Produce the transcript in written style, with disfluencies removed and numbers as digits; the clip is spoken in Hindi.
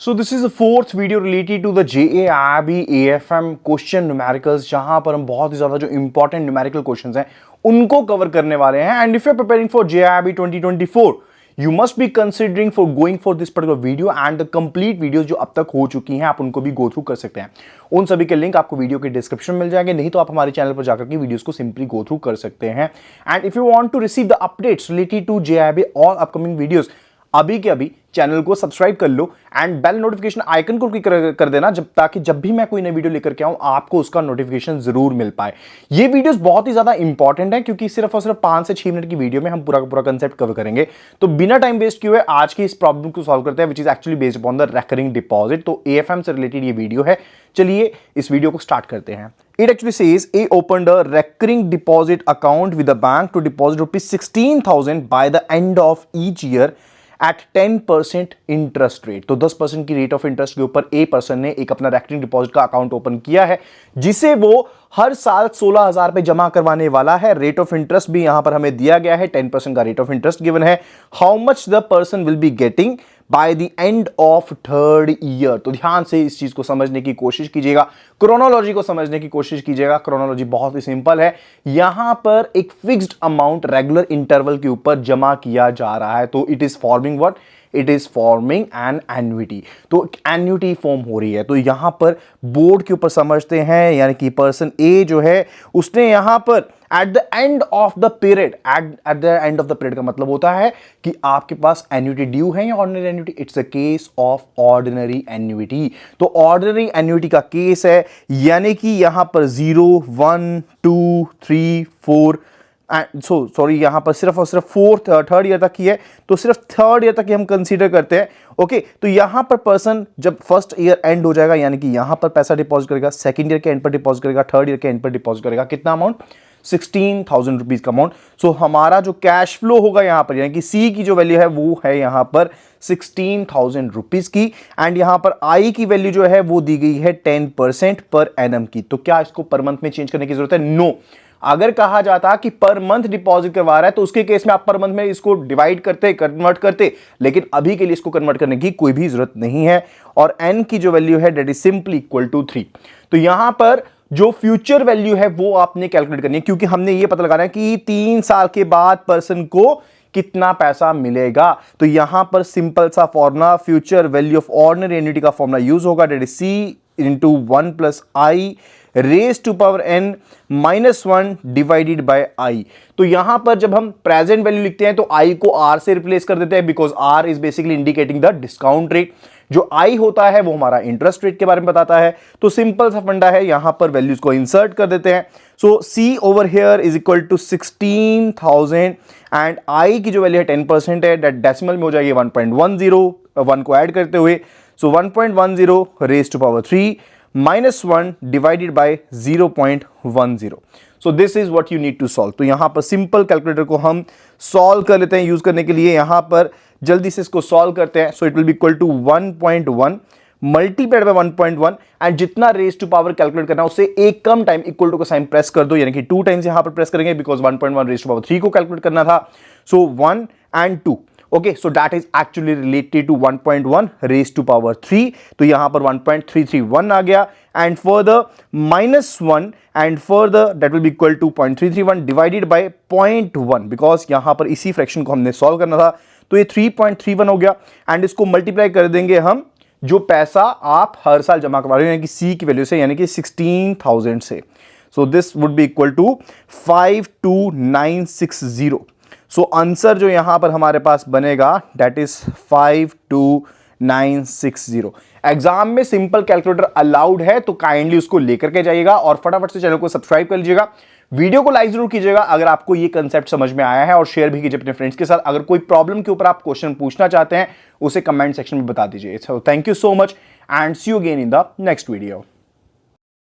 So this is the fourth video related to the JEE AFM question numericals, जहां पर हम बहुत ही ज्यादा जो इंपॉर्टेंट न्यूमेरिकल क्वेश्चंस हैं उनको कवर करने वाले हैं. And if you are preparing for JEE 2024 you must be considering for going for this particular video and the complete videos जो अब तक हो चुकी हैं आप उनको भी गो थ्रू कर सकते हैं. उन सभी के लिंक आपको वीडियो के डिस्क्रिप्शन में मिल जाएंगे, नहीं तो आप हमारे चैनल पर जाकर के वीडियोस को सिंपली गो थ्रू कर सकते हैं. And if you want to receive the updates related to JEE और अपकमिंग वीडियोस, अभी के अभी चैनल को सब्सक्राइब कर लो एंड बेल नोटिफिकेशन आइकन को क्लिक कर देना, ताकि जब भी मैं कोई नई वीडियो लेकर के आऊं आपको उसका नोटिफिकेशन जरूर मिल पाए. ये वीडियोस बहुत ही ज्यादा इंपॉर्टेंट है क्योंकि सिर्फ और सिर्फ 5 से 6 मिनट की वीडियो में हम पूरा का पूरा कंसेप्ट कवर करेंगे. तो बिना टाइम वेस्ट किए हुए आज की इस प्रॉब्लम को सॉल्व करते हैं, which is actually based upon the recurring deposit. तो AFM से रिलेटेड ये वीडियो है. चलिए इस वीडियो को स्टार्ट करते हैं. It actually says A opened a recurring deposit account with the bank to deposit rupees 16,000 by the end of each year at 10% interest rate. तो 10% की रेट ऑफ इंटरेस्ट के ऊपर ए पर्सन ने एक अपना रेकरिंग डिपॉजिट का अकाउंट ओपन किया है, जिसे वो हर साल 16,000 रुपए जमा करवाने वाला है. रेट ऑफ इंटरेस्ट भी यहां पर हमें दिया गया है, 10% का रेट ऑफ इंटरेस्ट गिवन है. How much the person will be getting by the end of third year. तो ध्यान से इस चीज को समझने की कोशिश कीजिएगा, क्रोनोलॉजी को समझने की कोशिश कीजिएगा. क्रोनोलॉजी बहुत ही सिंपल है. यहां पर एक फिक्स्ड अमाउंट रेगुलर इंटरवल के ऊपर जमा किया जा रहा है. तो it is forming what? It is forming an annuity. तो एन्युटी फॉर्म हो रही है. तो यहां पर बोर्ड के ऊपर समझते हैं, यानी कि पर्सन ए जो है उसने यहां पर at the end of the period, at the end of the period का मतलब होता है कि आपके पास एन्युटी ड्यू है या ordinary annuity. It's a case of ordinary annuity. तो ऑर्डिनरी एन्युटी का केस है, यानी कि यहां पर 0 1 2 3 4 सॉरी यहां पर सिर्फ और सिर्फ थर्ड ईयर तक की है. तो सिर्फ थर्ड ईयर तक ही हम कंसीडर करते हैं. ओके, तो यहां पर पर्सन जब फर्स्ट ईयर एंड हो जाएगा, यानी कि यहां पर पैसा डिपॉजिट करेगा, सेकंड ईयर के एंड पर डिपॉजिट करेगा, थर्ड ईयर के एंड पर डिपॉजिट करेगा. कितना अमाउंट? 16,000 रुपीज का अमाउंट. सो हमारा जो कैश फ्लो होगा यहां पर, यानी कि सी की जो वैल्यू है वो है यहां पर 16,000 रुपीज की. एंड यहां पर आई की वैल्यू जो है वो दी गई है 10% पर एनम की. तो क्या इसको पर मंथ में चेंज करने की जरूरत है? नो. अगर कहा जाता कि पर मंथ डिपॉजिट करवा रहा है तो उसके केस में आप पर मंथ में इसको डिवाइड करते, कन्वर्ट करते, लेकिन अभी के लिए इसको कन्वर्ट करने की कोई भी जरूरत नहीं है. और एन की जो वैल्यू है that is simply equal to 3. तो यहां पर जो फ्यूचर वैल्यू है वो आपने कैलकुलेट करनी है, क्योंकि हमने ये पता लगाना है कि 3 साल के बाद पर्सन को कितना पैसा मिलेगा. तो यहां पर सिंपल सा formula future value of ordinary annuity का फॉर्मूला यूज होगा, that is c into 1 plus i raise to power n minus 1 divided by i. तो यहां पर जब हम प्रेजेंट वैल्यू लिखते हैं तो i को r से रिप्लेस कर देते हैं, because r is basically indicating the discount rate. जो i होता है वो हमारा इंटरेस्ट रेट के बारे में बताता है. तो सिंपल सा फंडा है, यहां पर वैल्यूज को इंसर्ट कर देते हैं. So c over here is equal to 16,000 and i की जो वैल्यू है 10% है, दैट डेसिमल में हो जाएगी 1.10, 1 को ऐड करते हुए. So 1.10 raise to power 3 minus 1 divided by 0.10. So this is what you need to solve. तो यहां पर सिंपल कैलकुलेटर को हम सॉल्व कर लेते हैं यूज करने के लिए. यहां पर जल्दी से इसको सॉल्व करते हैं. So it will be equal to 1.1 multiplied by 1.1 and जितना रेज टू पावर कैलकुलेट करना उससे एक कम टाइम इक्वल टू का साइन प्रेस कर दो, यानी कि 2 टाइम्स यहां पर प्रेस करेंगे, बिकॉज 1.1 रेज टू पावर 3 को कैलकुलेट करना था. So 1 and 2. Okay, so that is actually related to 1.1 raise to power 3. तो यहां पर 1.331 आ गया and further minus 1 and further that will be equal to 0.331 divided by 0.1, because यहां पर इसी फ्रैक्शन को हमने सॉल्व करना था. तो ये 3.31 हो गया एंड इसको मल्टीप्लाई कर देंगे हम जो पैसा आप हर साल जमा करवा रहे हो, यानी कि सी की वैल्यू से, यानी कि 16,000 से. So this would be equal to 52960. So answer जो यहां पर हमारे पास बनेगा दैट इज 52960. एग्जाम में सिंपल कैलकुलेटर अलाउड है, तो काइंडली उसको लेकर के जाइएगा और फटाफट से चैनल को सब्सक्राइब कर लीजिएगा. वीडियो को लाइक जरूर कीजिएगा अगर आपको ये कंसेप्ट समझ में आया है, और शेयर भी कीजिए अपने फ्रेंड्स के साथ. अगर कोई प्रॉब्लम के ऊपर आप क्वेश्चन पूछना चाहते हैं उसे कमेंट सेक्शन में बता दीजिए. So thank you so much and see you again in the next video.